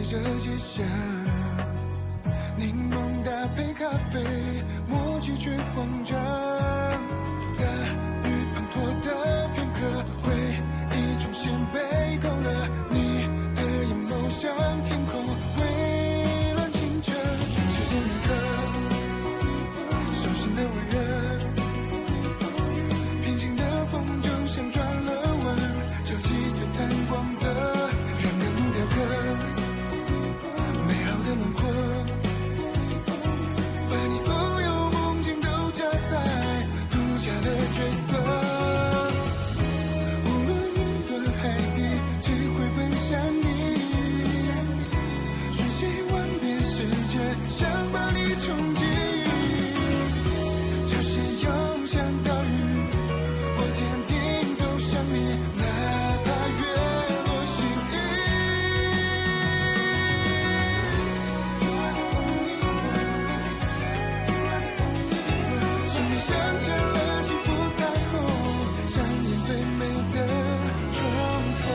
着街巷，柠檬搭配咖啡，默契却慌张。大雨滂沱的片刻，回忆重现被勾勒，你的眼眸像天空，蔚蓝清澈。时间铭刻，手心的温热，平行的风筝像转了弯，交集璀璨光泽，让感动雕刻美好的轮廓，把你所有梦境都加在独家的角色。无论云端海底，只会奔向你，瞬息万变世界，想把你冲击。就是涌向岛屿，我坚定走向你，哪怕月落星移。生命镶嵌了幸福彩虹，上演最美的重逢。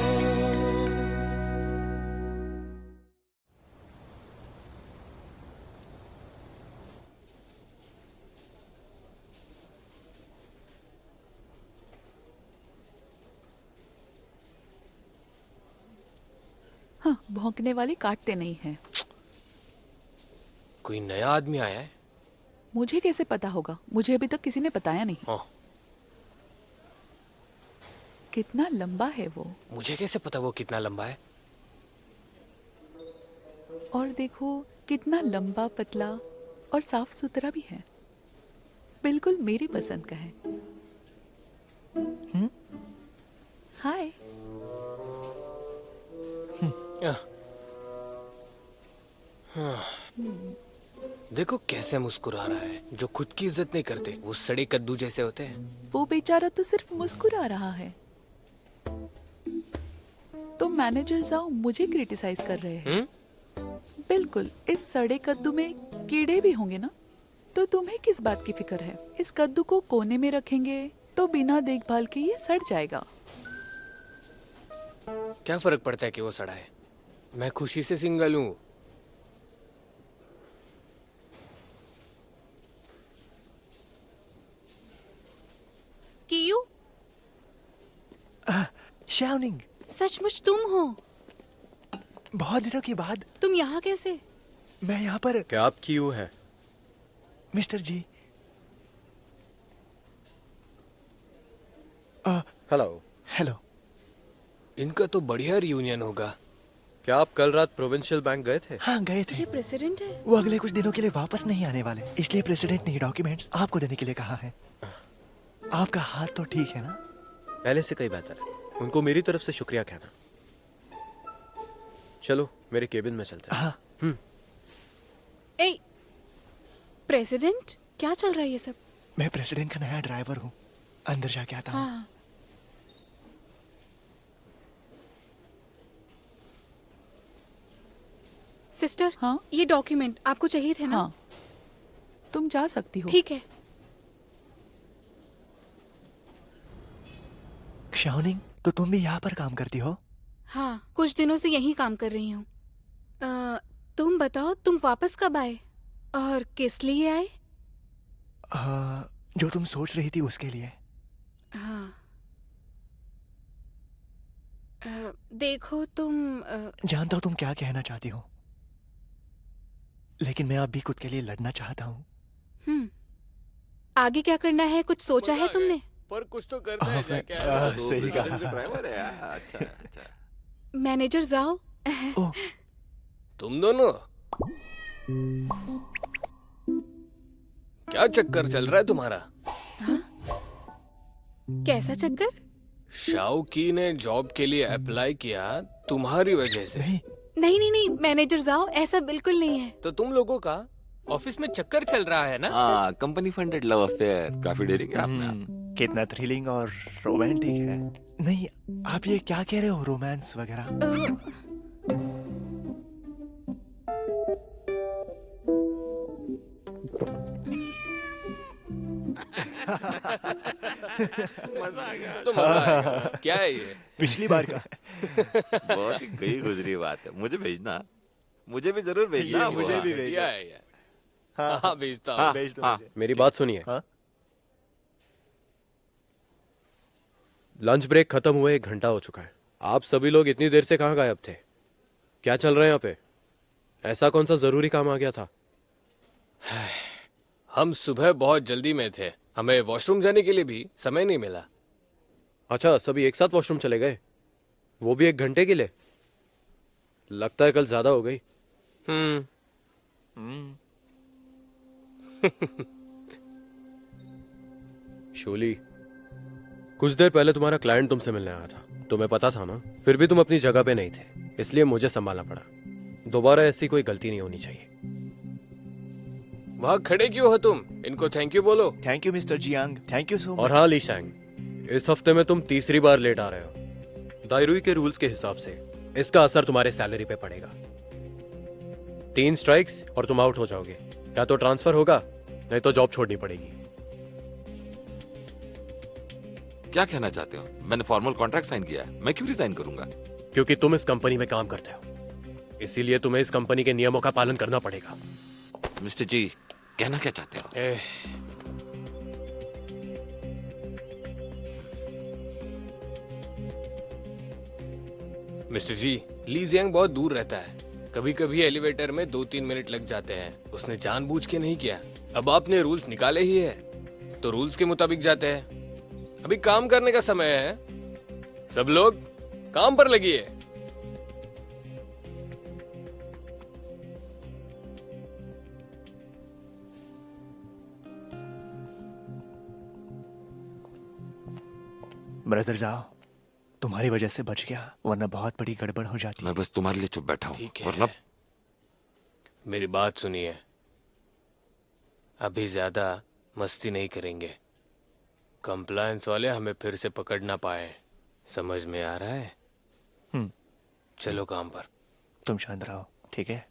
हाँ, भौंकने वाले काटते नहीं हैं। कोई नया आदमी आया है? मुझे कैसे पता होगा? मुझे अभी तक किसी ने बताया नहीं। हाँ, कितना लंबा है वो, मुझे कैसे पता वो कितना लंबा है? और देखो कितना लंबा, पतला और साफ सुथरा भी है। बिल्कुल मेरी पसंद का है। हाय। देखो कैसे मुस्कुरा रहा है। जो खुद की इज्जत नहीं करते वो सड़े कद्दू जैसे होते हैं। वो बेचारा तो सिर्फ मुस्कुरा रहा है। तो मैनेजर जाओ मुझे क्रिटिसाइज कर रहे हैं। बिल्कुल, इस सड़े कद्दू में कीड़े भी होंगे ना, तो तुम्हें किस बात की फिक्र है? इस कद्दू को कोने में रखेंगे तो बिना देखभाल के ये सड़ जाएगा। क्या फर्क पड़ता है कि वो सड़ा है? मैं खुशी से सिंगल हूँ। कियू, शाओनिंग, सचमुच तुम हो? बहुत दिनों के बाद। तुम यहाँ कैसे? मैं यहाँ पर। क्या आप क्यू है? मिस्टर जी। हेलो। हेलो। इनका तो बढ़िया रियूनियन होगा। क्या आप कल रात प्रोविंशियल बैंक गए थे? हाँ, गए थे। ये प्रेसिडेंट है? वो अगले कुछ दिनों के लिए वापस नहीं आने वाले, इसलिए प्रेसिडेंट ने ये डॉक्यूमेंट्स आपको देने के लिए कहा है। आपका हाथ तो ठीक है ना? पहले से कई बेहतर है। उनको मेरी तरफ से शुक्रिया कहना। चलो मेरे केबिन में चलते हैं। हाँ। ए, प्रेसिडेंट, क्या चल रहा है ये सब? मैं प्रेसिडेंट का नया ड्राइवर हूँ। अंदर जाके आता हूँ। हाँ। सिस्टर, हाँ? ये डॉक्यूमेंट आपको चाहिए थे ना? हाँ, तुम जा सकती हो। ठीक है। शाओनिंग, तो तुम भी यहाँ पर काम करती हो? हाँ, कुछ दिनों से यहीं काम कर रही हूँ। तुम बताओ, तुम वापस कब आए और किस लिए आए? जो तुम सोच रही थी उसके लिए। हाँ। देखो तुम जानता हूँ तुम क्या कहना चाहती हो, लेकिन मैं अब भी खुद के लिए लड़ना चाहता हूँ। आगे क्या करना है, कुछ सोचा है तुमने? पर कुछ तो करना है। क्या सही कहा। ड्राइवर है। अच्छा अच्छा। मैनेजर जाओ। तुम दोनों क्या चक्कर चल रहा है तुम्हारा? कैसा चक्कर? शाओकी ने जॉब के लिए अप्लाई किया तुम्हारी वजह से। नहीं, मैनेजर जाओ, ऐसा बिल्कुल नहीं है। तो तुम लोगों का ऑफिस में चक्कर चल रहा है ना? हाँ, कंपनी फंडेड लव अफेयर। काफी डेरिंग है आपने। कितना थ्रिलिंग और रोमांटिक है। नहीं, आप ये क्या कह रहे हो, रोमांस वगैरह? मजा आ गया। तो मजा आएगा। क्या है ये? पिछली बार का। बहुत ही गई गुजरी बात है, मुझे भेजना। मुझे भी जरूर भेजना। मुझे भी भेज बढ़िया है यार। हाँ हाँ भेजता हूँ। हाँ, भेज दो हाँ। मुझे। मेरी बात सुनिए। हाँ लंच ब्रेक खत्म हुए 1 घंटा हो चुका है। आप सभी लोग इतनी देर से कहाँ गायब थे? क्या चल रहा है यहाँ पे? ऐसा कौन सा जरूरी काम आ गया था? हम सुबह बहुत जल्दी में थे, हमें वॉशरूम जाने के लिए भी समय नहीं मिला। अच्छा, सभी एक साथ वॉशरूम चले गए, वो भी 1 घंटे के लिए? लगता है कल ज्यादा हो गई। शोली, कुछ देर पहले तुम्हारा क्लाइंट तुमसे मिलने आया था, तुम्हें पता था ना? फिर भी तुम अपनी जगह पे नहीं थे, इसलिए मुझे संभालना पड़ा। दोबारा ऐसी कोई गलती नहीं होनी चाहिए। वहाँ खड़े क्यों हो तुम? इनको थैंक यू बोलो। Thank you mister Jiang, thank you so और मच। हाँ लीशैंग, इस हफ्ते में तुम तीसरी बार लेट आ रहे हो। दायरुई के रूल्स के हिसाब से इसका असर तुम्हारे सैलरी पे पड़ेगा। 3 स्ट्राइक्स और तुम आउट हो जाओगे। या तो ट्रांसफर होगा, नहीं तो जॉब छोड़नी पड़ेगी। क्या कहना चाहते हो? मैंने फॉर्मल कॉन्ट्रैक्ट साइन किया है, मैं क्यों रिजाइन करूंगा? क्योंकि तुम इस कंपनी में काम करते हो, इसीलिए तुम्हें इस कंपनी के नियमों का पालन करना पड़ेगा। मिस्टर जी, कहना क्या चाहते हो? मिस्टर जी, ली जियांग बहुत दूर रहता है, कभी कभी एलिवेटर में 2-3 मिनट लग जाते हैं। उसने जानबूझ के नहीं किया। अब आपने रूल्स निकाले ही है तो रूल्स के मुताबिक जाते हैं। अभी काम करने का समय है, सब लोग काम पर लगिए। ब्रदर जाओ, तुम्हारी वजह से बच गया, वरना बहुत बड़ी गड़बड़ हो जाती। मैं बस तुम्हारे लिए चुप बैठा हूँ, ठीक है। वरना मेरी बात सुनिए, अभी ज्यादा मस्ती नहीं करेंगे। कंप्लायंस वाले हमें फिर से पकड़ ना पाए, समझ में आ रहा है? चलो काम पर। तुम शांत रहो, ठीक है?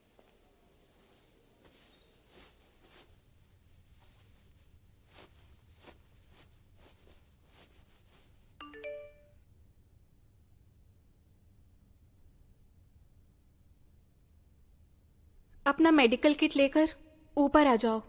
अपना मेडिकल किट लेकर ऊपर आ जाओ।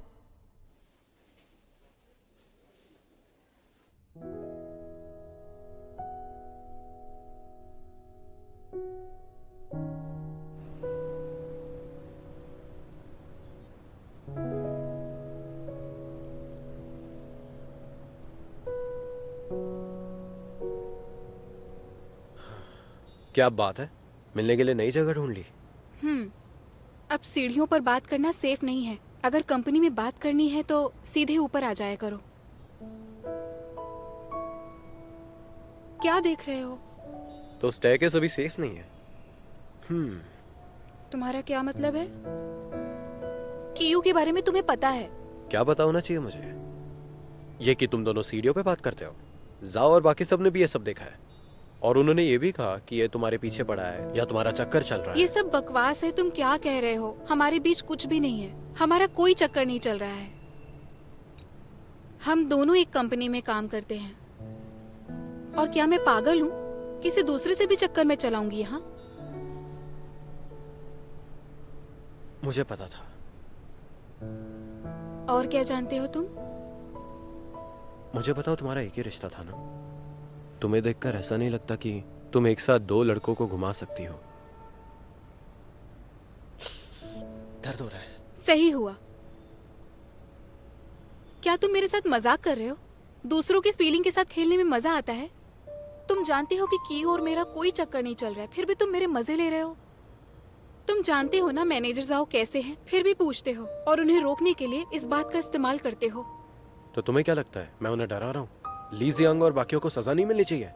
क्या बात है, मिलने के लिए नई जगह ढूंढ ली? अब सीढ़ियों पर बात करना सेफ नहीं है। अगर कंपनी में बात करनी है तो सीधे ऊपर आ जाया करो। क्या देख रहे हो? तो स्टेयरकेस अभी सेफ नहीं है। तुम्हारा क्या मतलब है? कीयू के बारे में तुम्हें पता है? क्या पता होना चाहिए मुझे? ये कि तुम दोनों सीढ़ियों पे बात करते हो। जाओ और बाकी सबने भी ये सब देखा है, और उन्होंने ये भी कहा कि ये तुम्हारे पीछे पड़ा है या तुम्हारा चक्कर चल रहा है। ये सब बकवास है। तुम क्या कह रहे हो? हमारे बीच कुछ भी नहीं है, हमारा कोई चक्कर नहीं चल रहा है। हम दोनों एक कंपनी में काम करते हैं। और क्या मैं पागल हूँ? किसी दूसरे से भी चक्कर में चलाऊंगी यहाँ? मुझे पता था। और क्या जानते हो तुम? मुझे बताओ, तुम्हारा एक ही रिश्ता था ना? तुम्हें देखकर ऐसा नहीं लगता कि तुम एक साथ 2 लड़कों को घुमा सकती हो? दर्द हो रहा है। सही हुआ। क्या तुम मेरे साथ मजाक कर रहे हो? दूसरों की फीलिंग के साथ खेलने में मजा आता है? तुम जानते हो कि कीयू और मेरा कोई चक्कर नहीं चल रहा है, फिर भी तुम मेरे मजे ले रहे हो। तुम जानते हो ना मैनेजर जाओ कैसे हैं, फिर भी पूछते हो और उन्हें रोकने के लिए इस बात का इस्तेमाल करते हो। तो तुम्हें क्या लगता है मैं उन्हें डरा रहा हूँ? ली जियांग और बाकियों को सजा नहीं मिलनी चाहिए?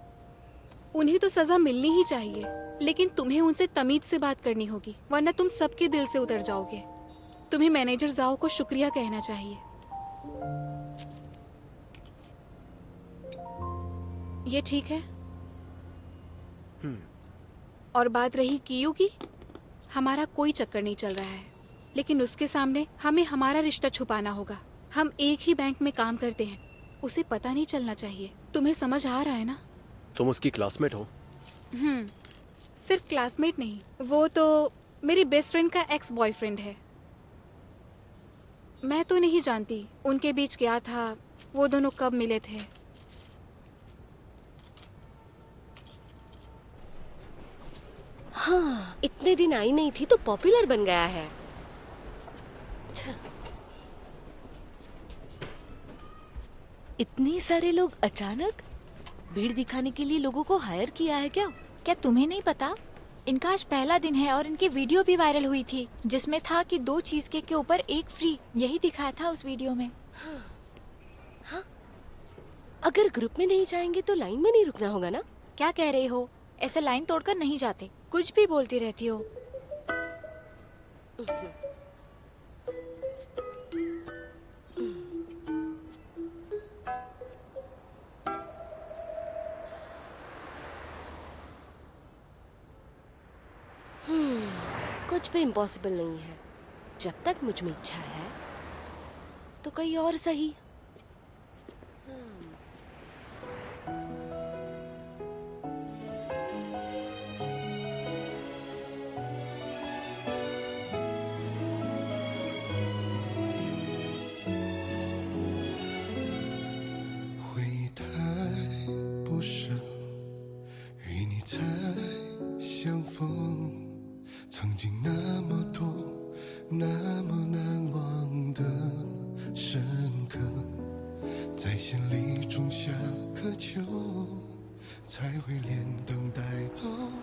उन्हें तो सजा मिलनी ही चाहिए, लेकिन तुम्हें उनसे तमीज से बात करनी होगी, वरना तुम सबके दिल से उतर जाओगे। तुम्हें मैनेजर जाओ को शुक्रिया कहना चाहिए। ये ठीक है? और बात रही कीयू की, हमारा कोई चक्कर नहीं चल रहा है, लेकिन उसके सामने हमें हमारा रिश्ता छुपाना होगा। हम एक ही बैंक में काम करते हैं, उसे पता नहीं चलना चाहिए। तुम्हें समझ आ रहा है ना? तुम उसकी क्लासमेट हो? सिर्फ क्लासमेट नहीं, वो तो मेरी बेस्ट फ्रेंड का एक्स बॉयफ्रेंड है। मैं तो नहीं जानती उनके बीच क्या था, वो दोनों कब मिले थे। हाँ, इतने दिन आई नहीं थी तो पॉपुलर बन गया है। इतने सारे लोग अचानक भीड़ दिखाने के लिए लोगों को हायर किया है क्या? क्या तुम्हें नहीं पता? इनका आज पहला दिन है और इनकी वीडियो भी वायरल हुई थी जिसमें था कि 2 चीज केक के ऊपर 1 फ्री। यही दिखाया था उस वीडियो में। हाँ, अगर ग्रुप में नहीं जाएंगे तो लाइन में नहीं रुकना होगा ना? क्या कह रहे हो? ऐसे लाइन तोड़कर नहीं जाते। कुछ भी बोलती रहती हो। कुछ भी इम्पॉसिबल नहीं है। जब तक मुझ में इच्छा है तो कहीं और सही।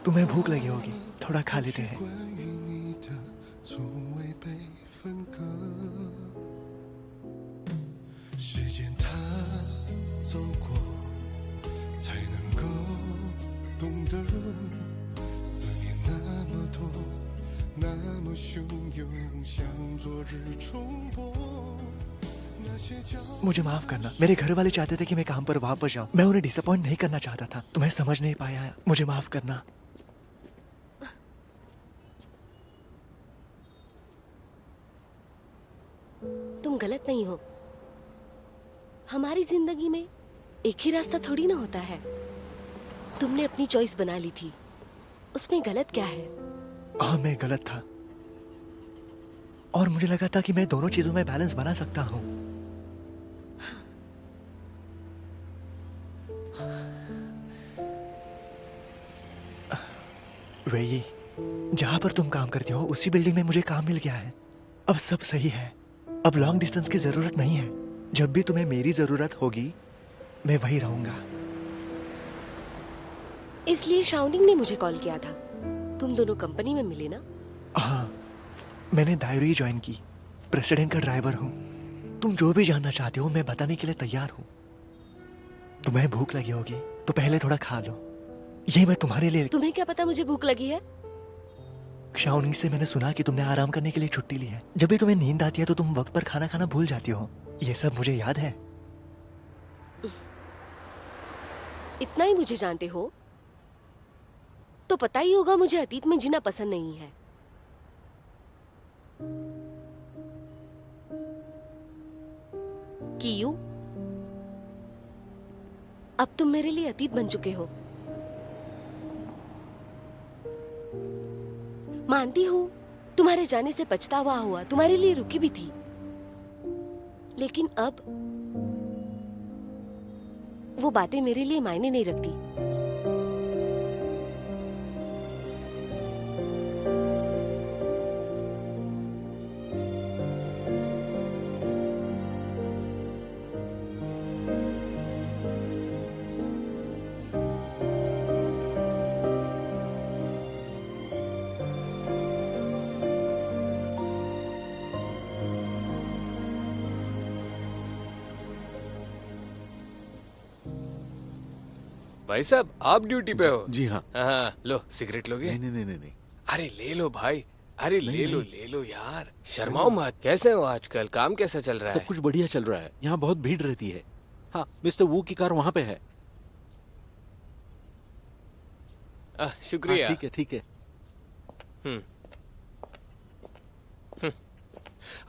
तुम्हें भूख लगी होगी, थोड़ा खा लेते हैं। मुझे माफ करना, मेरे घर वाले चाहते थे कि मैं काम पर वापस जाऊं। मैं उन्हें डिसअपॉइंट नहीं करना चाहता था। तुम्हें समझ नहीं पाया, मुझे माफ करना। तुम गलत नहीं हो। हमारी जिंदगी में एक ही रास्ता थोड़ी ना होता है। तुमने अपनी चॉइस बना ली थी, उसमें गलत क्या है? हाँ, मैं गलत था और मुझे लगा था कि मैं दोनों चीजों में बैलेंस बना सकता हूँ। वही जहां पर तुम काम करते हो उसी बिल्डिंग में मुझे काम मिल गया है। अब सब सही है। अब लॉन्ग डिस्टेंस की जरूरत नहीं है। जब भी तुम्हें मेरी जरूरत होगी मैं वहीं रहूंगा। इसलिए शाओनिंग ने मुझे कॉल किया था। तुम दोनों कंपनी में मिले ना? हाँ, मैंने दायरी ज्वाइन की। प्रेसिडेंट का ड्राइवर हूँ। तुम जो भी जानना चाहते हो मैं बताने के लिए तैयार हूँ। तुम्हें भूख लगी होगी तो पहले थोड़ा खा लो। ये मैं तुम्हारे लिए। तुम्हें क्या पता मुझे भूख लगी है? शाओनिंग से मैंने सुना कि तुमने आराम करने के लिए छुट्टी ली है। जब भी तुम्हें नींद आती है तो तुम वक्त पर खाना खाना भूल जाती हो। ये सब मुझे याद है। इतना ही मुझे जानते हो तो पता ही होगा मुझे अतीत में जीना पसंद नहीं है। कियू, अब तुम मेरे लिए अतीत बन चुके हो। मानती हूँ तुम्हारे जाने से पछतावा हुआ, तुम्हारे लिए रुकी भी थी, लेकिन अब वो बातें मेरे लिए मायने नहीं रखती। भाई साहब, आप ड्यूटी पे हो? जी हाँ। हाँ, लो सिगरेट लोगे? नहीं नहीं नहीं नहीं। अरे ले लो भाई, अरे नहीं, ले लो यार, शर्माओ मत। कैसे हो आजकल? काम कैसा चल रहा है? सब कुछ बढ़िया चल रहा है। यहाँ बहुत भीड़ रहती है। हाँ, मिस्टर वू की कार वहाँ पे है। शुक्रिया। ठीक है ठीक है।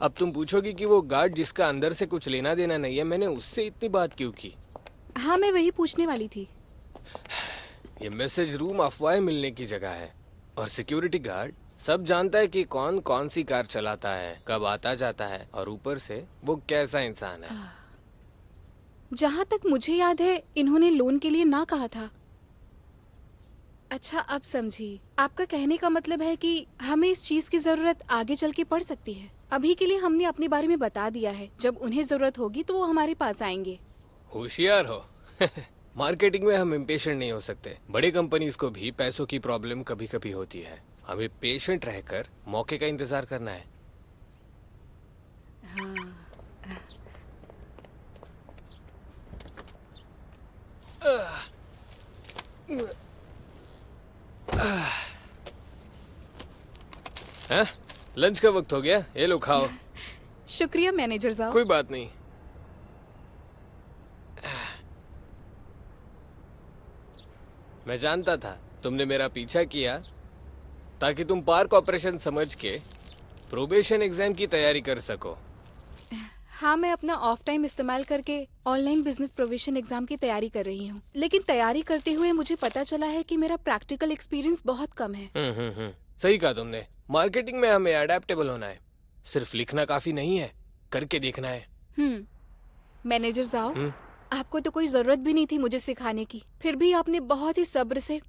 अब तुम पूछोगी कि वो गार्ड जिसका अंदर से कुछ लेना देना नहीं है, मैंने उससे इतनी बात क्यों की? हाँ, मैं वही पूछने वाली थी। ये मैसेज रूम अफवाहें मिलने की जगह है और सिक्योरिटी गार्ड सब जानता है कि कौन कौन सी कार चलाता है, कब आता जाता है, और ऊपर से वो कैसा इंसान है। जहाँ तक मुझे याद है इन्होंने लोन के लिए ना कहा था। अच्छा, अब समझी। आपका कहने का मतलब है कि हमें इस चीज की जरूरत आगे चल के पड़ सकती है। अभी के लिए हमने अपने बारे में बता दिया है, जब उन्हें जरूरत होगी तो वो हमारे पास आएंगे। होशियार हो। मार्केटिंग में हम इम्पेशेंट नहीं हो सकते। बड़े कंपनीज को भी पैसों की प्रॉब्लम कभी कभी होती है। हमें पेशेंट रहकर मौके का इंतजार करना है। हाँ? लंच का वक्त हो गया, ये लो खाओ। शुक्रिया मैनेजर साहब। कोई बात नहीं। मैं जानता था तुमने मेरा पीछा किया ताकि तुम पार्क ऑपरेशन समझ के प्रोबेशन एग्जाम की तैयारी कर सको। हाँ, मैं अपना ऑफ टाइम इस्तेमाल करके ऑनलाइन बिजनेस प्रोविजन एग्जाम की तैयारी कर रही हूँ। लेकिन तैयारी करते हुए मुझे पता चला है कि मेरा प्रैक्टिकल एक्सपीरियंस बहुत कम है। सही कहा तुमने। मार्केटिंग में हमें अडेप्टेबल होना है। सिर्फ लिखना काफी नहीं है, करके देखना है। मैनेजर साहब, आपको तो कोई जरूरत भी नहीं थी मुझे सिखाने की, फिर भी आपने बहुत ही सब्र से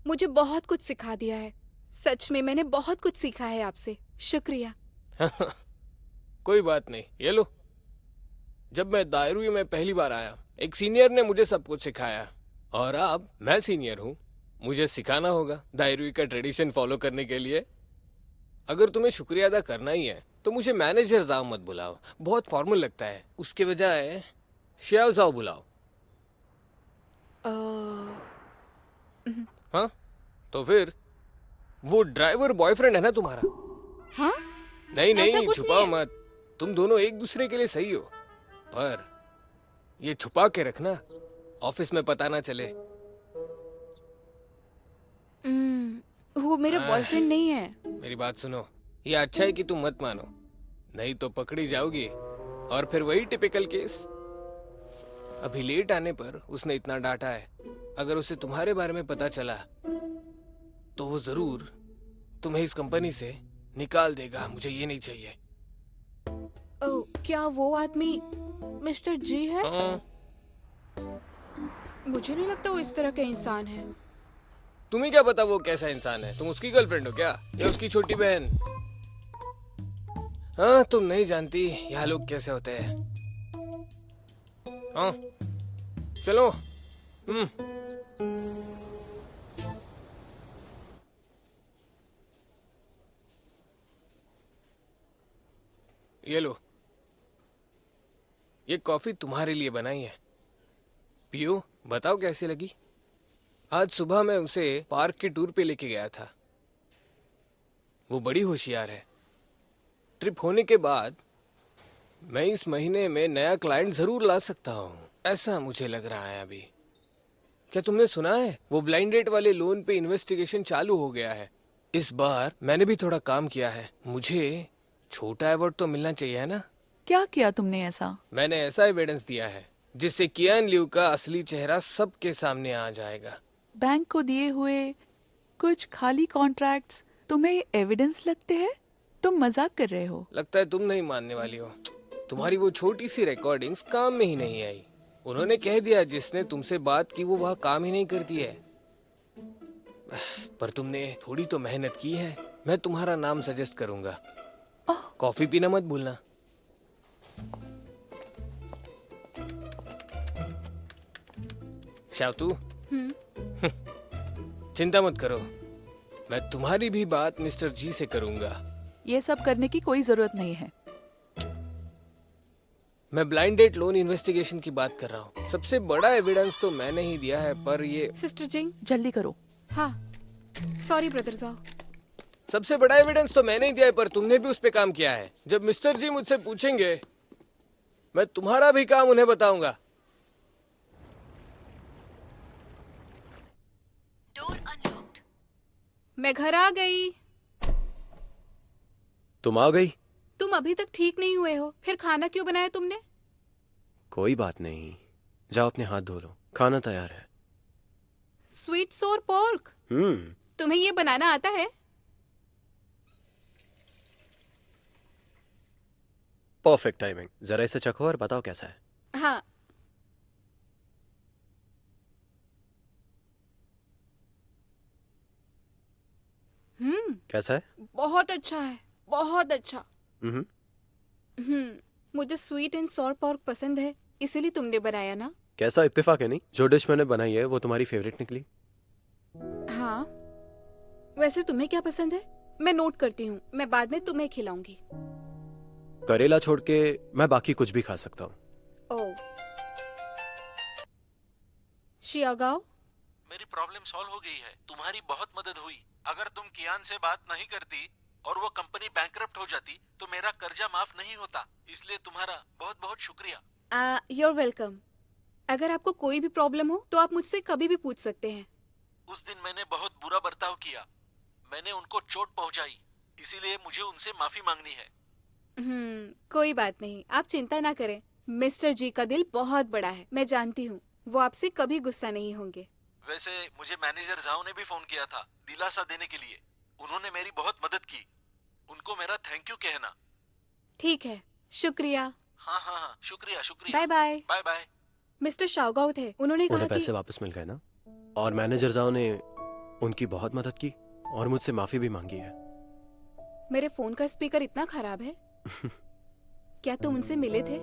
मुझे बहुत कुछ सिखा दिया है। सच में मैंने बहुत कुछ सीखा है आपसे। शुक्रिया। कोई बात नहीं, ये लो। जब मैं दायरुई में पहली बार आया, एक सीनियर ने मुझे सब कुछ सिखाया, और अब मैं सीनियर हूँ, मुझे सिखाना होगा दायरुई का ट्रेडिशन फॉलो करने के लिए। अगर तुम्हें शुक्रिया अदा करना ही है तो मुझे मैनेजर साहब मत बुलाओ, बहुत फॉर्मल लगता है। उसके बजाय श्याव साहब बुलाओ। हाँ, तो फिर वो ड्राइवर बॉयफ्रेंड है ना तुम्हारा? हाँ? नहीं ऐसा नहीं, कुछ छुपाओ नहीं है। मत। तुम दोनों एक दूसरे के लिए सही हो, पर ये छुपा के रखना, ऑफिस में पता ना चले। वो मेरा बॉयफ्रेंड नहीं है। मेरी बात सुनो, ये अच्छा है कि तुम मत मानो, नहीं तो पकड़ी जाओगी, और फिर वही टिपिकल केस। अभी लेट आने पर उसने इतना डांटा है, अगर उसे तुम्हारे बारे में पता चला तो वो जरूर तुम्हें इस कंपनी से निकाल देगा। मुझे ये नहीं चाहिए। ओह, क्या वो आदमी मिस्टर जी है? हाँ। मुझे नहीं लगता वो इस तरह का इंसान है। तुम्हें क्या पता वो कैसा इंसान है? तुम उसकी गर्लफ्रेंड हो क्या, या उसकी छोटी बहन? हाँ, तुम नहीं जानती यहाँ लोग कैसे होते हैं। हाँ, चलो। ये लो, ये कॉफी तुम्हारे लिए बनाई है, पियो, बताओ कैसी लगी। आज सुबह मैं उसे पार्क के टूर पे लेके गया था। वो बड़ी होशियार है। ट्रिप होने के बाद मैं इस महीने में नया क्लाइंट जरूर ला सकता हूँ, ऐसा मुझे लग रहा है अभी। क्या तुमने सुना है, वो ब्लाइंड डेट वाले लोन पे इन्वेस्टिगेशन चालू हो गया है। इस बार मैंने भी थोड़ा काम किया है, मुझे छोटा अवार्ड तो मिलना चाहिए है ना। क्या किया तुमने ऐसा? मैंने ऐसा एविडेंस दिया है जिससे कियान लिू का असली चेहरा सबके सामने आ जाएगा। बैंक को दिए हुए कुछ खाली कॉन्ट्रैक्ट्स तुम्हें एविडेंस लगते हैं? तुम मजाक कर रहे हो। लगता है तुम नहीं मानने वाली हो। तुम्हारी वो छोटी सी रिकॉर्डिंग्स काम में ही नहीं आई। उन्होंने कह दिया जिसने तुमसे बात की वो वह काम ही नहीं करती है। पर तुमने थोड़ी तो मेहनत की है। मैं तुम्हारा नाम सजेस्ट करूंगा। कॉफी पीना मत भूलना। शावतू, चिंता मत करो, मैं तुम्हारी भी बात मिस्टर जी से करूंगा। ये सब करने की कोई जरूरत नहीं है। मैं ब्लाइंड डेट लोन इन्वेस्टिगेशन की बात कर रहा हूँ। सबसे बड़ा एविडेंस तो मैंने ही दिया है, पर ये सिस्टर जिंग, जल्दी करो। हाँ, सॉरी ब्रदर साहब। सबसे बड़ा एविडेंस तो मैंने ही दिया है, पर तुमने भी उस पे काम किया है। जब मिस्टर जी मुझसे पूछेंगे मैं तुम्हारा भी काम उन्हें बताऊंगा। मैं घर आ गई। तुम आ गई? तुम अभी तक ठीक नहीं हुए हो, फिर खाना क्यों बनाया तुमने? कोई बात नहीं, जाओ अपने हाथ धो लो, खाना तैयार है। स्वीट सोर पोर्क? तुम्हें ये बनाना आता है? Perfect timing. जरा इसे चखो और बताओ कैसा है। हाँ, कैसा है? बहुत अच्छा है, बहुत अच्छा। हम्म। मुझे स्वीट एंड सॉर पॉर्क पसंद है, इसीलिए तुमने बनाया ना? कैसा इत्तेफाक है नहीं, जो डिश मैंने बनाई है वो तुम्हारी फेवरेट निकली। हाँ, वैसे तुम्हें क्या पसंद है? मैं नोट करती हूँ, मैं बाद में तुम्हें खिलाऊंगी। करेला छोड़ के मैं बाकी कुछ भी खा सकता हूँ। ओह, शियागाओ, मेरी प्रॉब्लम सॉल्व हो गई है। तुम्हारी बहुत मदद हुई। अगर तुम कियान से बात नहीं करती और वो कंपनी बैंकरप्ट हो जाती तो मेरा कर्जा माफ नहीं होता। इसलिए तुम्हारा बहुत बहुत शुक्रिया। you're welcome. अगर आपको कोई भी प्रॉब्लम हो तो आप मुझसे कभी भी पूछ सकते हैं। उस दिन मैंने बहुत बुरा बर्ताव किया, मैंने उनको चोट पहुंचाई, इसीलिए मुझे उनसे माफी मांगनी है। कोई बात नहीं, आप चिंता ना करें। मिस्टर जी का दिल बहुत बड़ा है, मैं जानती हूँ। वो आपसे कभी गुस्सा नहीं होंगे। वैसे मुझे मैनेजर जाओ ने भी फोन किया था दिलासा देने के लिए। उन्होंने मेरी बहुत मदद की। उनको मेरा थैंक यू कहना। ठीक है, शुक्रिया। हाँ हाँ हाँ, शुक्रिया शुक्रिया। Bye bye. Bye bye. Mister Shaogao थे, उन्होंने कहा उन्हें पैसे कि वापस मिल गए ना, और मैनेजर जाओ ने उनकी बहुत मदद की और मुझसे माफी भी मांगी है। मेरे फोन का स्पीकर इतना खराब है। क्या तुम उनसे मिले थे,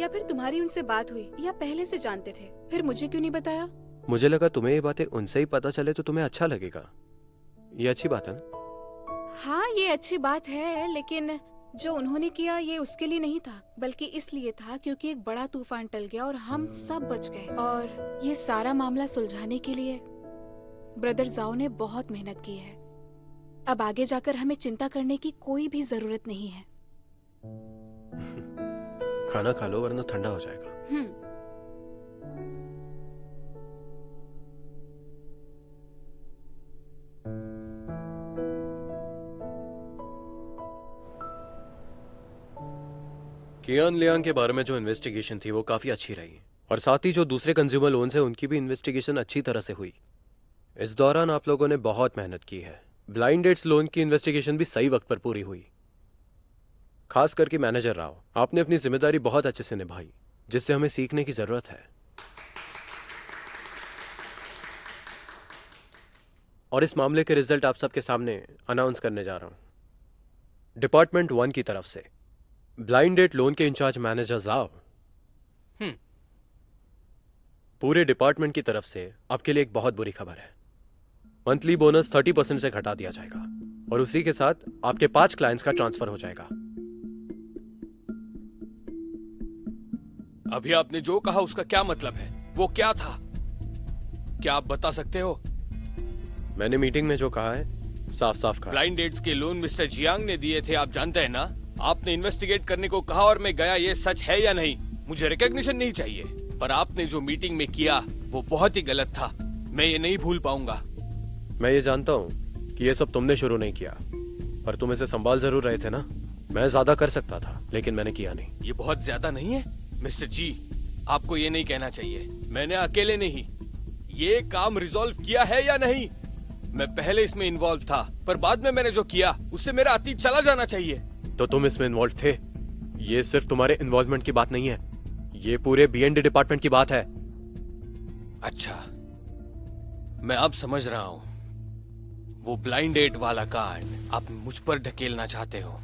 या फिर तुम्हारी उनसे बात हुई, या पहले से जानते थे? फिर मुझे क्यों नहीं बताया? मुझे लगा तुम्हें ये बातें उनसे ही पता चले तो तुम्हें अच्छा लगेगा। ये अच्छी बात है ना? हाँ, ये अच्छी बात है, लेकिन जो उन्होंने किया ये उसके लिए नहीं था, बल्कि इसलिए था क्योंकि एक बड़ा तूफान टल गया और हम सब बच गए। और ये सारा मामला सुलझाने के लिए ब्रदर जाओ ने बहुत मेहनत की है। अब आगे जाकर हमें चिंता करने की कोई भी जरूरत नहीं है। खाना खा लो वरना ठंडा हो जाएगा। कियान लियांग के बारे में जो इन्वेस्टिगेशन थी वो काफी अच्छी रही, और साथ ही जो दूसरे कंज्यूमर लोन्स है उनकी भी इन्वेस्टिगेशन अच्छी तरह से हुई। इस दौरान आप लोगों ने बहुत मेहनत की है। ब्लाइंड डेट्स लोन की इन्वेस्टिगेशन भी सही वक्त पर पूरी हुई। खास करके मैनेजर राव, आपने अपनी जिम्मेदारी बहुत अच्छे से निभाई, जिससे हमें सीखने की जरूरत है। और इस मामले के रिजल्ट आप सबके सामने अनाउंस करने जा रहा हूं। डिपार्टमेंट 1 की तरफ से ब्लाइंड डेट लोन के इंचार्ज मैनेजर जाओ, पूरे डिपार्टमेंट की तरफ से आपके लिए एक बहुत बुरी खबर है। मंथली बोनस 30% से घटा दिया जाएगा, और उसी के साथ आपके 5 क्लाइंट्स का ट्रांसफर हो जाएगा। अभी आपने जो कहा उसका क्या मतलब है? वो क्या था? क्या आप बता सकते हो? मैंने मीटिंग में जो कहा है साफ साफ कहा। ब्लाइंड डेट्स के लोन मिस्टर जियांग ने दिए थे, आप जानते हैं ना। आपने इन्वेस्टिगेट करने को कहा और मैं गया, ये सच है या नहीं? मुझे रिकॉग्निशन नहीं चाहिए, पर आपने जो मीटिंग में किया वो बहुत ही गलत था। मैं ये नहीं भूल पाऊंगा। मैं ये जानता हूँ कि ये सब तुमने शुरू नहीं किया, पर तुम इसे संभाल जरूर रहे थे ना। मैं ज्यादा कर सकता था, लेकिन मैंने किया नहीं। ये बहुत ज्यादा नहीं है मिस्टर जी? आपको ये नहीं कहना चाहिए। मैंने अकेले नहीं ये काम रिजॉल्व किया है या नहीं? मैं पहले इसमें इन्वॉल्व था, पर बाद में मैंने जो किया उससे मेरा अतीत चला जाना चाहिए। तो तुम इसमें इन्वॉल्व थे। ये सिर्फ तुम्हारे इन्वॉल्वमेंट की बात नहीं है, ये पूरे B&D डिपार्टमेंट की बात है। अच्छा, मैं अब समझ रहा हूँ। वो ब्लाइंड डेट वाला कांड आप मुझ पर ढकेलना चाहते हो।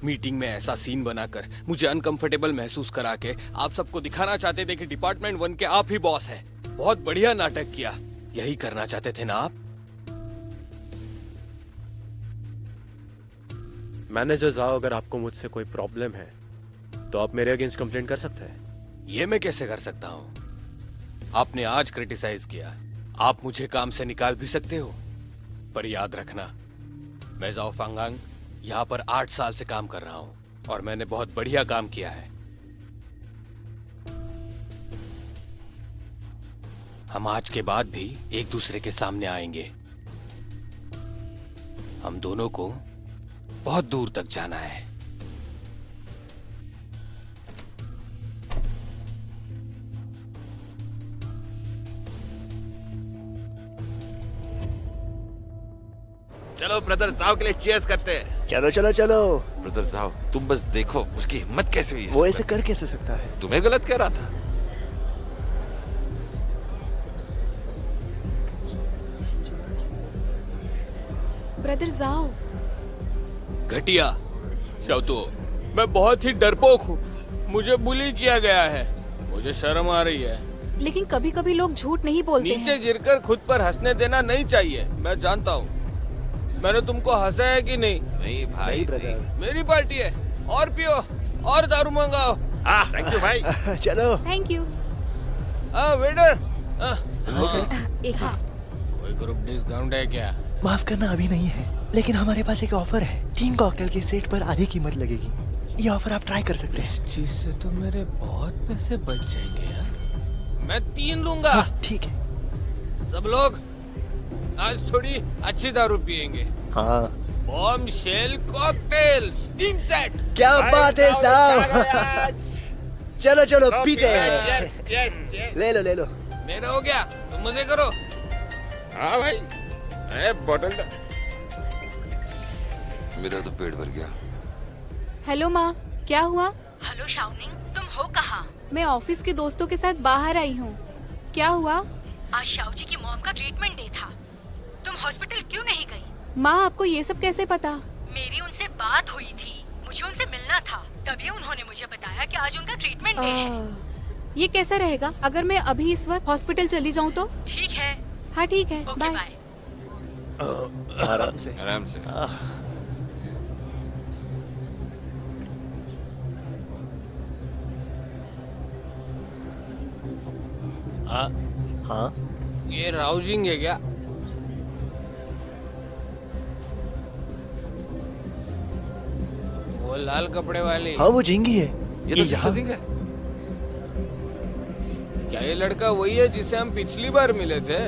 मीटिंग में ऐसा सीन बनाकर मुझे अनकंफर्टेबल महसूस करा के आप सबको दिखाना चाहते थे कि डिपार्टमेंट 1 के आप ही बॉस है। बहुत बढ़िया नाटक किया। यही करना चाहते थे ना आप? मैनेजर जाओ, अगर आपको मुझसे कोई प्रॉब्लम है तो आप मेरे अगेंस्ट कंप्लेंट कर सकते हैं। ये मैं कैसे कर सकता हूँ? आपने आज क्रिटिसाइज किया, आप मुझे काम से निकाल भी सकते हो, पर याद रखना मैं जाओ फांगांग यहाँ पर 8 साल से काम कर रहा हूँ और मैंने बहुत बढ़िया काम किया है। हम आज के बाद भी एक दूसरे के सामने आएंगे। हम दोनों को बहुत दूर तक जाना है। चलो ब्रदर, जाओ के लिए चीयर्स करते हैं। चलो चलो चलो। ब्रदर जाओ, तुम बस देखो उसकी हिम्मत कैसे हुई। वो ऐसे कर कैसे सकता है? तुम्हें गलत कह रहा था। ब्रदर जाओ। घटिया शाउतो, मैं बहुत ही डरपोक हूँ। मुझे बुली किया गया है। मुझे शर्म आ रही है। लेकिन कभी कभी लोग झूठ नहीं बोलते नीचे हैं। गिरकर खुद पर हंसने देना नहीं चाहिए। मैं जानता हूँ। मैंने तुमको हंसाया कि नहीं? नहीं भाई, नहीं ब्रदर। मेरी पार्टी है, और पियो और दारू मंगाओ। थैंक यू भाई। चलो। Thank you. वेटर, एक हाँ। कोई ग्रुप डिस्काउंट है क्या? माफ करना अभी नहीं है, लेकिन हमारे पास एक ऑफर है। 3 कॉकटेल के सेट पर आधी कीमत लगेगी। ये ऑफर आप ट्राई कर सकते हैं। इस चीज से तो मेरे बहुत पैसे बच जाएंगे यार। मैं 3 लूंगा। हाँ, ठीक है। सब लोग आज थोड़ी अच्छी दारू पियेंगे। हाँ। Bomb shell cocktails 3 set. क्या बात है साहब। चलो चलो पीते हैं। ले लो ले लो। मेरा हो गया, तुम मजे करो। हाँ भाई, बॉटल मेरा तो पेट भर गया। हेलो माँ, क्या हुआ? हेलो शाओनिंग, तुम हो कहाँ? मैं ऑफिस के दोस्तों के साथ बाहर आई हूँ। क्या हुआ? आज शाओ जी की मॉम का ट्रीटमेंट डे था। तुम हॉस्पिटल क्यों नहीं गई? माँ, आपको ये सब कैसे पता? मेरी उनसे बात हुई थी, मुझे उनसे मिलना था, तभी उन्होंने मुझे बताया कि आज उनका ट्रीटमेंट डे है। ये कैसा रहेगा अगर मैं अभी इस वक्त हॉस्पिटल चली जाऊँ तो? ठीक है। हाँ ठीक है, ओके बाय। बाय। आराम से। आराम से। हाँ। ये राउजिंग है क्या? वो लाल कपड़े वाली? हाँ वो झिंगी है। ये तो सिस्टर सिंह है। क्या ये लड़का वही है जिसे हम पिछली बार मिले थे?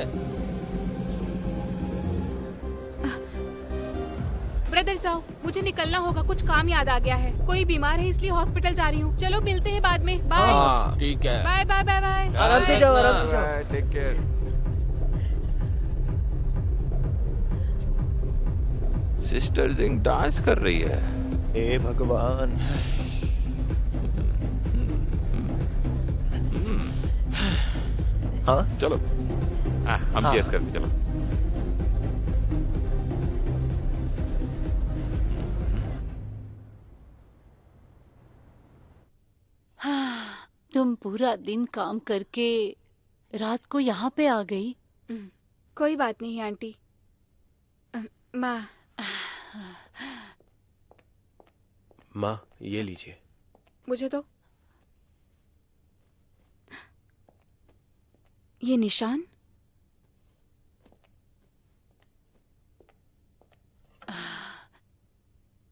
ब्रदर जाओ, मुझे निकलना होगा, कुछ काम याद आ गया है। कोई बीमार है इसलिए हॉस्पिटल जा रही हूँ। चलो मिलते हैं बाद में। बाय हाँ ठीक है। Bye bye bye bye. आराम से जाओ आराम से जाओ। Take care. Sister Singh dance कर रही है। हे भगवान। हाँ चलो हम हाँ। चेस करते चलो। तुम पूरा दिन काम करके रात को यहाँ पे आ गई। कोई बात नहीं आंटी। माँ, माँ ये लीजिए। मुझे तो ये निशान।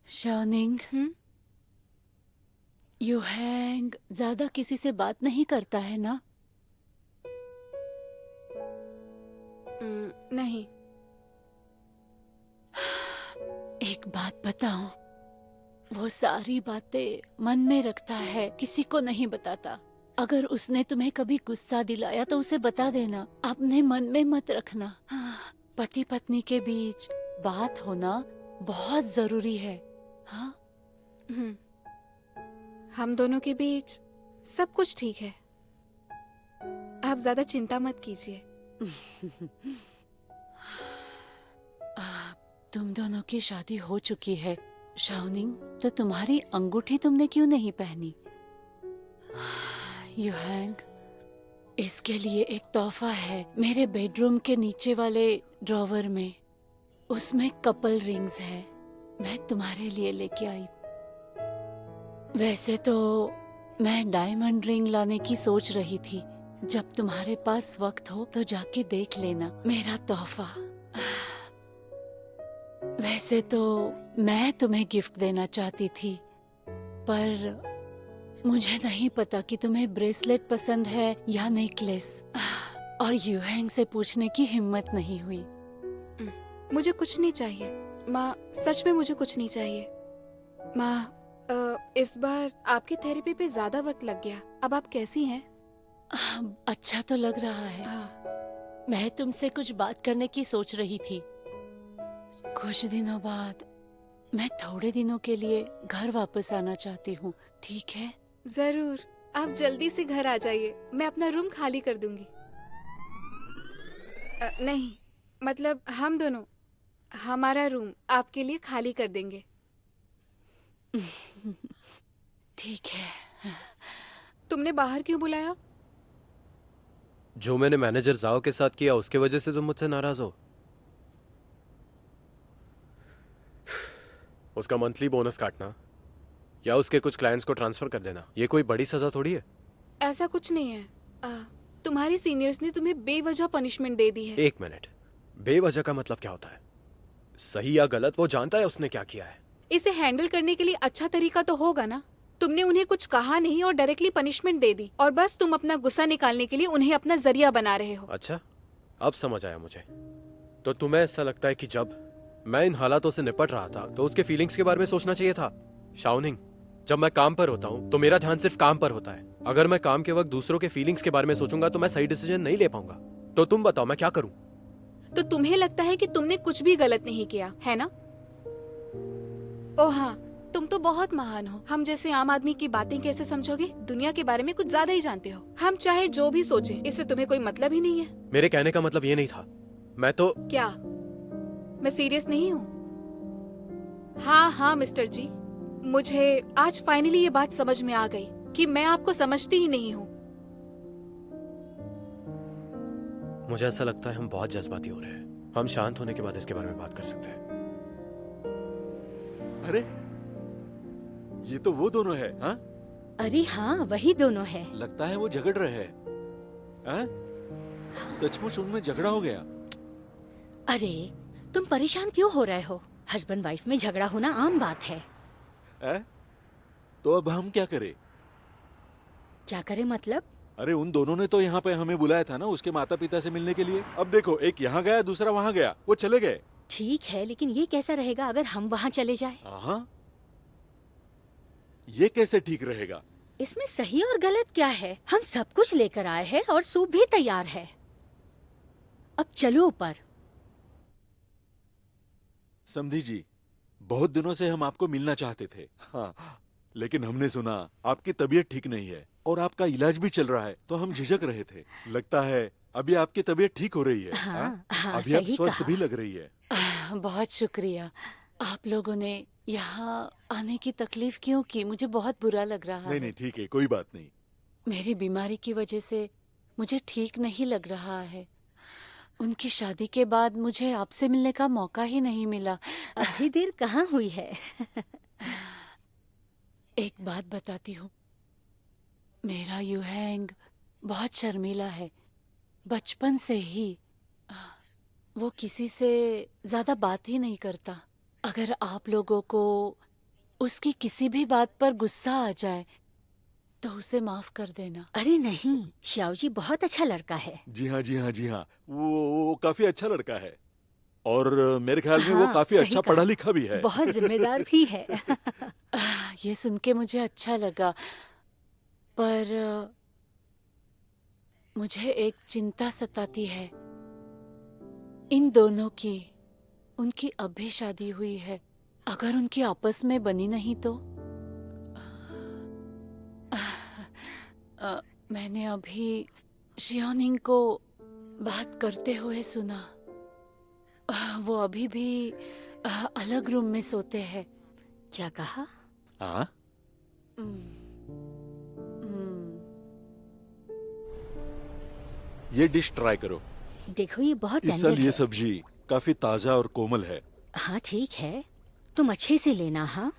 शाओनिंग, यू हैंग ज्यादा किसी से बात नहीं करता है ना? नहीं। एक बात बताऊं, वो सारी बातें मन में रखता है, किसी को नहीं बताता। अगर उसने तुम्हें कभी गुस्सा दिलाया तो उसे बता देना, अपने मन में मत रखना। पति पत्नी के बीच बात होना बहुत जरूरी है। हाँ? हम दोनों के बीच सब कुछ ठीक है। आप ज्यादा चिंता मत कीजिए। तुम दोनों की शादी हो चुकी है शाओनिंग, तो तुम्हारी अंगूठी तुमने क्यों नहीं पहनी? यू हैंग, इसके लिए एक तोहफा है मेरे बेडरूम के नीचे वाले ड्रॉवर में। उसमें कपल रिंग्स है, मैं तुम्हारे लिए लेके आई। वैसे तो मैं डायमंड रिंग लाने की सोच रही थी। जब तुम्हारे पास वक्त हो तो जाके देख लेना मेरा तोहफा। वैसे तो मैं तुम्हें गिफ्ट देना चाहती थी, पर मुझे नहीं पता कि तुम्हें ब्रेसलेट पसंद है या नेकलेस, और यूहैंग से पूछने की हिम्मत नहीं हुई। मुझे कुछ नहीं चाहिए माँ, सच में मुझे कुछ नहीं चाहिए। माँ, इस बार आपकी थेरेपी पे ज्यादा वक्त लग गया। अब आप कैसी हैं? अच्छा तो लग रहा है। मैं तुमसे कुछ बात करने की सोच रही थी। कुछ दिनों बाद मैं थोड़े दिनों के लिए घर वापस आना चाहती हूँ, ठीक है? जरूर, आप जल्दी से घर आ जाइए, मैं अपना रूम खाली कर दूंगी। नहीं, मतलब हम दोनों हमारा रूम आपके लिए खाली कर देंगे। ठीक है। तुमने बाहर क्यों बुलाया? जो मैंने मैनेजर जाओ के साथ किया उसके वजह से तुम मुझसे नाराज हो? उसका मंथली बोनस काटना या उसके कुछ क्लाइंट्स को ट्रांसफर कर देना, ये कोई बड़ी सजा थोड़ी है। ऐसा कुछ नहीं है। तुम्हारी सीनियर्स ने तुम्हें बेवजह पनिशमेंट दे दी है। एक मिनट, बेवजह का मतलब क्या होता है? सही या गलत वो जानता है उसने क्या किया है। इसे हैंडल करने के लिए अच्छा तरीका तो होगा ना। तुमने उन्हें कुछ कहा नहीं और डायरेक्टली पनिशमेंट दे दी, और बस तुम अपना गुस्सा निकालने के लिए उन्हें अपना जरिया बना रहे हो। अच्छा, अब समझ आया मुझे। तो तुम्हें ऐसा लगता है कि जब मैं इन हालातों से निपट रहा था तो उसके फीलिंग्स के बारे में सोचना चाहिए था? शाओनिंग, जब मैं काम पर होता हूँ तो मेरा ध्यान सिर्फ काम पर होता है। अगर मैं काम के वक्त दूसरों के फीलिंग्स के बारे में सोचूंगा तो मैं सही डिसीजन नहीं ले पाऊंगा। तो तुम बताओ मैं क्या करूं? तो तुम्हें लगता है कि तुमने कुछ भी गलत नहीं किया है ना? ओ हाँ, तुम तो बहुत महान हो। हम जैसे आम आदमी की बातें कैसे समझोगे? दुनिया के बारे में कुछ ज्यादा ही जानते हो। हम चाहे जो भी सोचें, इससे तुम्हें कोई मतलब ही नहीं है। मेरे कहने का मतलब ये नहीं था। मैं तो क्या मैं सीरियस नहीं हूँ? हाँ हाँ मिस्टर जी, मुझे आज फाइनली ये बात समझ में आ गई कि मैं आपको समझती ही नहीं हूँ। मुझे ऐसा लगता है हम बहुत जज्बाती हो रहे हैं। हम शांत होने के बाद इसके बारे में बात कर सकते हैं। अरे ये तो वो दोनों है। हाँ, अरे हाँ, वही दोनों है। लगता है वो झगड़ रहे हैं। हाँ? सचमुच उनमें झगड़ा हो गया। अरे तुम परेशान क्यों हो रहे हो? हस्बैंड वाइफ में झगड़ा होना आम बात है। तो अब हम क्या करें? क्या करें मतलब? अरे उन दोनों ने तो यहाँ पे हमें बुलाया था ना उसके माता पिता से मिलने के लिए। अब देखो, एक यहाँ गया, दूसरा वहाँ गया, वो चले गए। ठीक है, लेकिन ये कैसा रहेगा अगर हम वहाँ चले जाए? हाँ, ये कैसे ठीक रहेगा? इसमें सही और गलत क्या है? हम सब कुछ लेकर आए हैं और सूप भी तैयार है। अब चलो ऊपर। समधी जी, बहुत दिनों से हम आपको मिलना चाहते थे। हाँ, लेकिन हमने सुना आपकी तबीयत ठीक नहीं है और आपका इलाज भी चल रहा है, तो हम झिझक रहे थे। लगता है अभी आपकी तबीयत ठीक हो रही है। हाँ, अभी आप सही स्वस्थ कहा। भी लग रही है। बहुत शुक्रिया। आप लोगों ने यहाँ आने की तकलीफ क्यों की? मुझे बहुत बुरा लग रहा नहीं है। नहीं, ठीक है, कोई बात नहीं। मेरी बीमारी की वजह से मुझे ठीक नहीं लग रहा है। उनकी शादी के बाद मुझे आपसे मिलने का मौका ही नहीं मिला। अभी देर कहाँ हुई है? एक बात बताती हूँ, मेरा यूहैंग बहुत शर्मीला है। बचपन से ही वो किसी से ज्यादा बात ही नहीं करता। अगर आप लोगों को उसकी किसी भी बात पर गुस्सा आ जाए तो उसे माफ कर देना। अरे नहीं, श्याओ जी बहुत अच्छा लड़का है। जी हाँ, जी हाँ, जी हाँ, वो काफी अच्छा लड़का है और मेरे ख्याल में वो हाँ, काफी सही अच्छा कहा। पढ़ा लिखा भी है। बहुत जिम्मेदार भी है। ये सुन के मुझे अच्छा लगा, पर मुझे एक चिंता सताती है। इन दोनों की, उनकी अब भी शादी हुई है। अगर उनकी आपस में बनी नहीं तो? मैंने अभी शियोनिंग को बात करते हुए सुना। वो अभी भी अलग रूम में सोते हैं। क्या कहा? हाँ, ये डिश ट्राई करो। देखो ये बहुत इस साल टेंडर ये है। सब्जी काफी ताजा और कोमल है। हाँ ठीक है, तुम अच्छे से लेना। हाँ,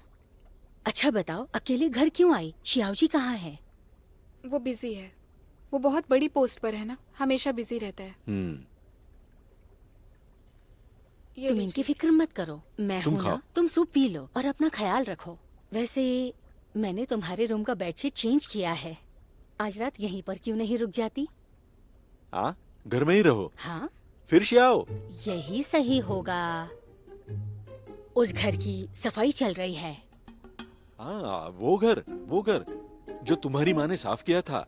अच्छा बताओ, अकेले घर क्यों आई? शियाओ जी कहाँ है? वो बिजी है। वो बहुत बड़ी पोस्ट पर है ना, हमेशा बिजी रहता है। ये तुम लीजिए। इनकी फिक्र मत करो, मैं तुम हूँ खाओ। ना। तुम सूप पी लो और अपना ख्याल रखो। वैसे मैंने तुम्हारे रूम का बेडशीट चेंज किया है। आज रात यहीं पर क्यों नहीं रुक जाती? हाँ, घर में ही रहो। हाँ, फिर से आओ। यही सही होगा। उस घर की सफाई चल रही है। हाँ, वो घर जो तुम्हारी माँ ने साफ किया था।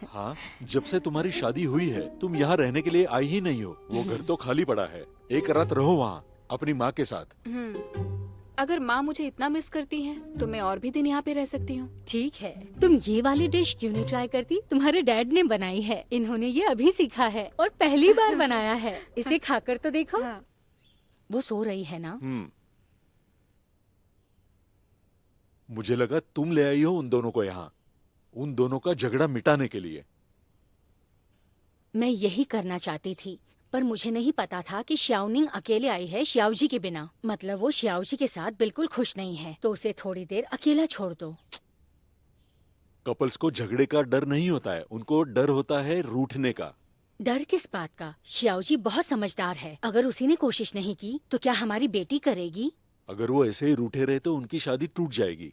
हाँ, जब से तुम्हारी शादी हुई है तुम यहाँ रहने के लिए आई ही नहीं हो। वो घर तो खाली पड़ा है। एक रात रहो वहाँ अपनी माँ के साथ। अगर माँ मुझे इतना मिस करती हैं, तो मैं और भी दिन यहाँ पे रह सकती हूँ। ठीक है, तुम ये वाली डिश क्यों नहीं ट्राई करती? तुम्हारे डैड ने बनाई है, इन्होंने ये अभी सीखा है और पहली बार बनाया है। इसे खाकर तो देखो। हाँ। वो सो रही है ना? मुझे लगा तुम ले आई हो उन दोनों को यहाँ, उन दोनों का झगड़ा मिटाने के लिए। मैं यही करना चाहती थी, पर मुझे नहीं पता था कि श्याओनिंग अकेले आई है श्याओजी के बिना। मतलब वो श्याओजी के साथ बिल्कुल खुश नहीं है, तो उसे थोड़ी देर अकेला छोड़ दो। कपल्स को झगड़े का डर नहीं होता है, उनको डर होता है रूठने का। डर किस बात का? श्याओजी बहुत समझदार है। अगर उसी ने कोशिश नहीं की तो क्या हमारी बेटी करेगी? अगर वो ऐसे ही रूठे रहे तो उनकी शादी टूट जाएगी।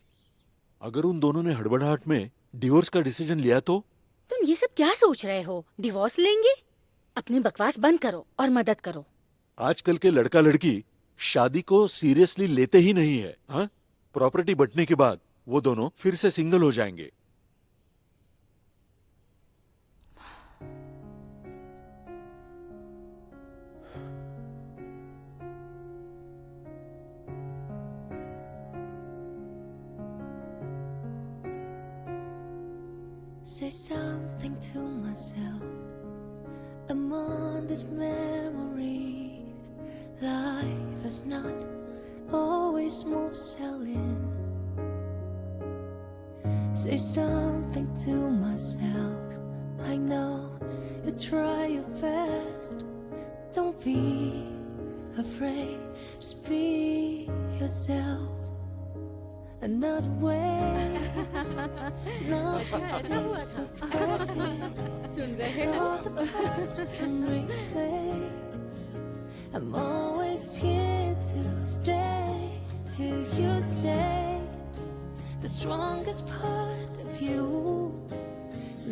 अगर उन दोनों ने हड़बड़ाहट में डिवोर्स का डिसीजन लिया तो? तुम ये सब क्या सोच रहे हो? डिवोर्स लेंगे? अपनी बकवास बंद करो और मदद करो। आजकल के लड़का लड़की शादी को सीरियसली लेते ही नहीं है। हाँ, प्रॉपर्टी बंटने के बाद वो दोनों फिर से सिंगल हो जाएंगे। Say something to myself. I'm on these memories. Life has not always smooth sailing. Say something to myself. I know you try your best. Don't be afraid. Just be yourself. Another way, nothing seems so perfect. All the past can replay. I'm always here to stay till you say the strongest part of you.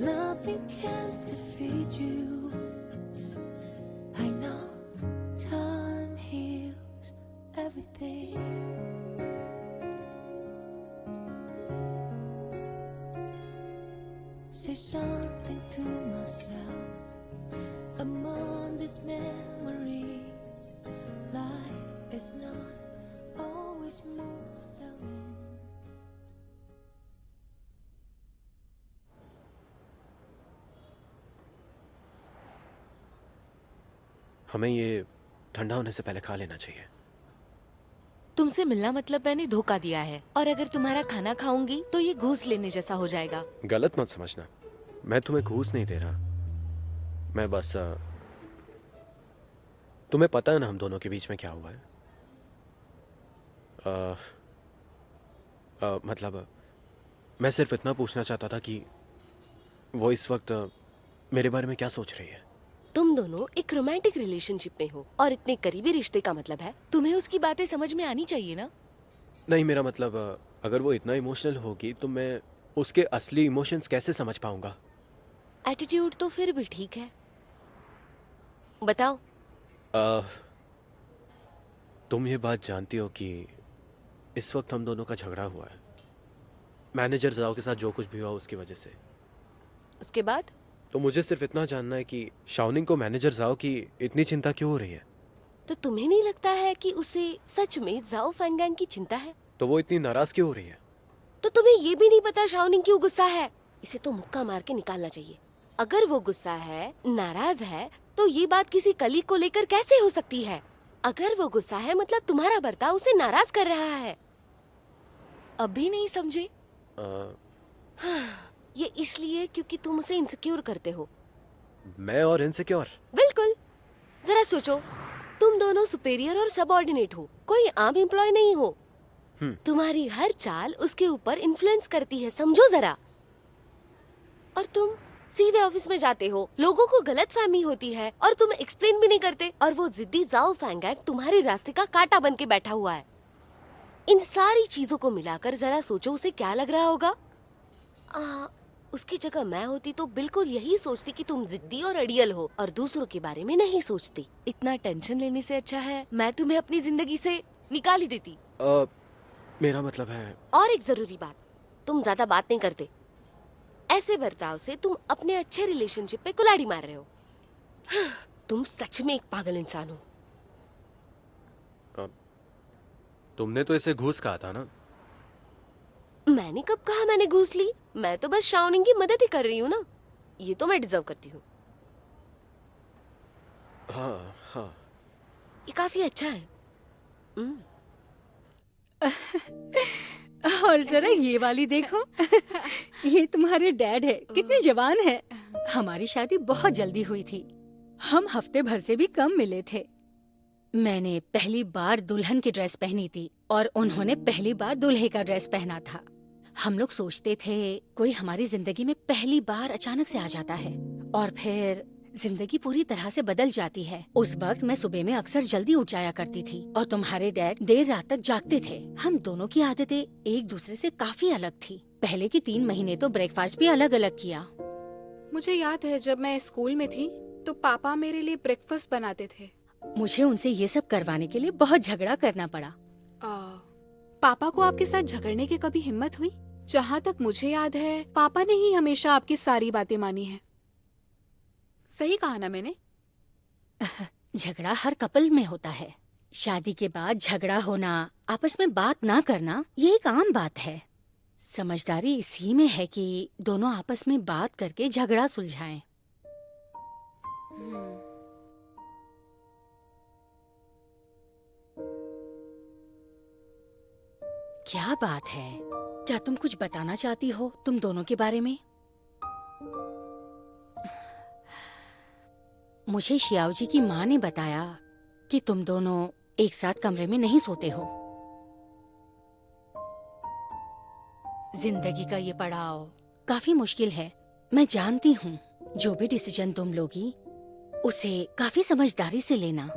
Nothing can defeat you. I know time heals everything. Say something to myself. I'm on these memories. Life is not always smooth sailing. हमें ये ठंडा होने से पहले खा लेना चाहिए। तुमसे मिलना मतलब मैंने धोखा दिया है, और अगर तुम्हारा खाना खाऊंगी तो ये घूस लेने जैसा हो जाएगा। गलत मत समझना, मैं तुम्हें घूस नहीं दे रहा। मैं बस तुम्हें पता है ना हम दोनों के बीच में क्या हुआ है। मतलब मैं सिर्फ इतना पूछना चाहता था कि वो इस वक्त मेरे बारे में क्या सोच रही है। तुम दोनों एक रोमांटिक रिलेशनशिप में हो, और इतने करीबी रिश्ते का मतलब है तुम्हें उसकी बातें समझ में आनी चाहिए ना। नहीं, मेरा मतलब अगर वो इतना इमोशनल होगी तो मैं उसके असली इमोशंस कैसे समझ पाऊंगा। एटीट्यूड तो फिर भी ठीक है। बताओ। तुम ये बात जानती हो कि इस वक्त हम दोनों का झगड़ा हुआ है मैनेजर जाओ के साथ, जो कुछ भी हुआ उसकी वजह से। उसके बाद तो मुझे सिर्फ इतना जानना है कि शाओनिंग को मैनेजर जाओ की इतनी चिंता क्यों हो रही है। तो तुम्हें नहीं लगता है कि उसे सच में जाओ फैंगैंग की चिंता है? तो वो इतनी नाराज क्यों हो रही है? तो तुम्हें ये भी नहीं पता शाओनिंग क्यों गुस्सा है? इसे तो मुक्का मार के निकालना चाहिए। अगर वो गुस्सा है, नाराज है, तो ये बात किसी कलीग को लेकर कैसे हो सकती है? अगर वो गुस्सा है मतलब तुम्हारा बर्ताव उसे नाराज कर रहा है। अभी नहीं समझे? ये इसलिए क्योंकि तुम उसे इनसिक्योर करते हो। मैं और इनसिक्योर? बिल्कुल। जरा सोचो, तुम दोनों सुपेरियर और सबऑर्डिनेट हो, कोई आम एम्प्लॉय नहीं हो। तुम्हारी हर चाल उसके ऊपर इन्फ्लुएंस करती है, समझो जरा। और तुम सीधे ऑफिस में जाते हो, लोगों को गलतफहमी होती है और तुम एक्सप्लेन भी नहीं करते, और वो जिद्दी जाओ फैंगैंग तुम्हारे रास्ते का कांटा बन के बैठा हुआ है। इन सारी चीजों को मिलाकर जरा सोचो उसे क्या लग रहा होगा। उसकी जगह मैं होती तो बिल्कुल यही सोचती कि तुम जिद्दी और अड़ियल हो और दूसरों के बारे में नहीं सोचती। इतना टेंशन लेने से अच्छा है मैं तुम्हें अपनी जिंदगी से निकाल ही देती। मेरा मतलब है। और एक जरूरी बात, तुम ज्यादा बात नहीं करते। ऐसे बर्ताव से तुम अपने अच्छे रिलेशनशिप पे कुल्हाड़ी मार रहे हो। तुम सच में एक पागल इंसान हो। तुमने तो इसे घूस कहा था ना? मैंने कब कहा मैंने घूस ली? मैं तो बस शाओनिंग की मदद ही कर रही हूँ ना। ये तो मैं डिजर्व करती हूँ। हाँ हाँ। ये काफी अच्छा है। और जरा ये वाली देखो। ये तुम्हारे डैड है, कितने जवान है। हमारी शादी बहुत जल्दी हुई थी, हम हफ्ते भर से भी कम मिले थे। मैंने पहली बार दुल्हन की ड्रेस पहनी थी और उन्होंने पहली बार दूल्हे का ड्रेस पहना था। हम लोग सोचते थे कोई हमारी जिंदगी में पहली बार अचानक से आ जाता है और फिर जिंदगी पूरी तरह से बदल जाती है। उस वक्त मैं सुबह में अक्सर जल्दी उठ जाया करती थी और तुम्हारे डैड देर रात तक जागते थे। हम दोनों की आदतें एक दूसरे से काफी अलग थी। पहले के 3 महीने तो ब्रेकफास्ट भी अलग अलग किया। मुझे याद है जब मैं स्कूल में थी तो पापा मेरे लिए ब्रेकफास्ट बनाते थे। मुझे उनसे ये सब करवाने के लिए बहुत झगड़ा करना पड़ा। पापा को आपके साथ झगड़ने की कभी हिम्मत हुई? जहाँ तक मुझे याद है पापा ने ही हमेशा आपकी सारी बातें मानी हैं। सही कहा ना मैंने? झगड़ा हर कपल में होता है। शादी के बाद झगड़ा होना, आपस में बात ना करना, ये एक आम बात है। समझदारी इसी में है कि दोनों आपस में बात करके झगड़ा सुलझाएं। क्या बात है? क्या तुम कुछ बताना चाहती हो तुम दोनों के बारे में? मुझे शियाओ जी की माँ ने बताया कि तुम दोनों एक साथ कमरे में नहीं सोते हो। जिंदगी का ये पड़ाव काफी मुश्किल है, मैं जानती हूँ। जो भी डिसीजन तुम लोगी उसे काफी समझदारी से लेना।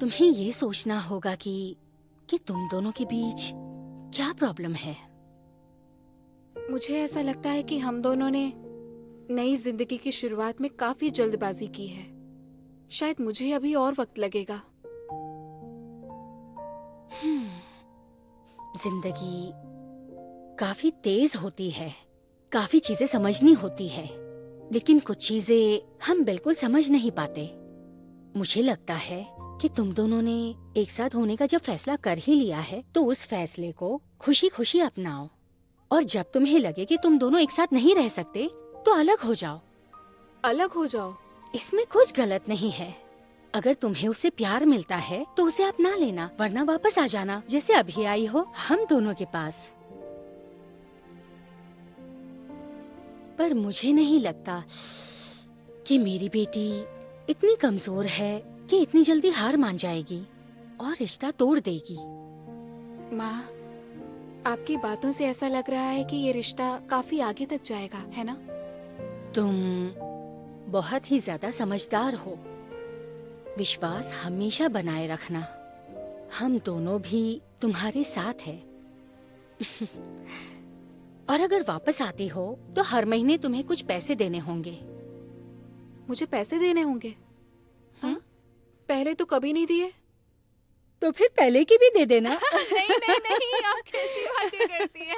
तुम्हें ये सोचना होगा कि तुम दोनों के बीच क्या प्रॉब्लम है। मुझे ऐसा लगता है कि हम दोनों ने नई जिंदगी की शुरुआत में काफी जल्दबाजी की है। शायद मुझे अभी और वक्त लगेगा। जिंदगी काफी तेज होती है, काफी चीजें समझनी होती है, लेकिन कुछ चीजें हम बिल्कुल समझ नहीं पाते। मुझे लगता है कि तुम दोनों ने एक साथ होने का जब फैसला कर ही लिया है तो उस फैसले को खुशी खुशी अपनाओ, और जब तुम्हें लगे कि तुम दोनों एक साथ नहीं रह सकते तो अलग हो जाओ। अलग हो जाओ? इसमें कुछ गलत नहीं है। अगर तुम्हें उससे प्यार मिलता है तो उसे अपना लेना, वरना वापस आ जाना जैसे अभी आई हो हम दोनों के पास। पर मुझे नहीं लगता कि मेरी बेटी इतनी कमजोर है कि इतनी जल्दी हार मान जाएगी और रिश्ता तोड़ देगी। माँ, आपकी बातों से ऐसा लग रहा है कि ये रिश्ता काफी आगे तक जाएगा, है ना? तुम बहुत ही ज्यादा समझदार हो। विश्वास हमेशा बनाए रखना, हम दोनों भी तुम्हारे साथ हैं। और अगर वापस आती हो तो हर महीने तुम्हें कुछ पैसे देने होंगे। मुझे पैसे देने होंगे? हाँ? पहले तो कभी नहीं दिए। तो फिर पहले की भी दे देना। नहीं नहीं नहीं, आप कैसी बातें करती हैं?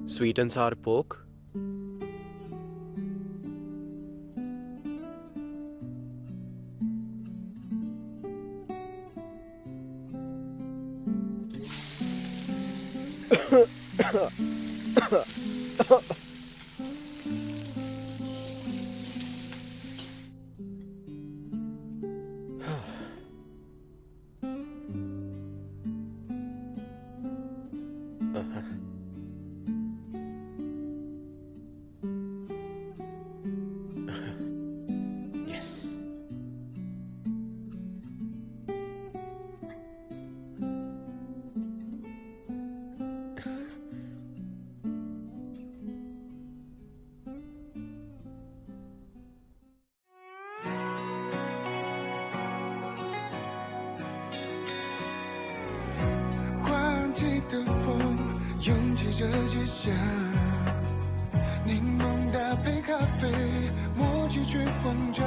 Sweet and sour pork. Yes. 街巷，柠檬搭配咖啡，默契却慌张。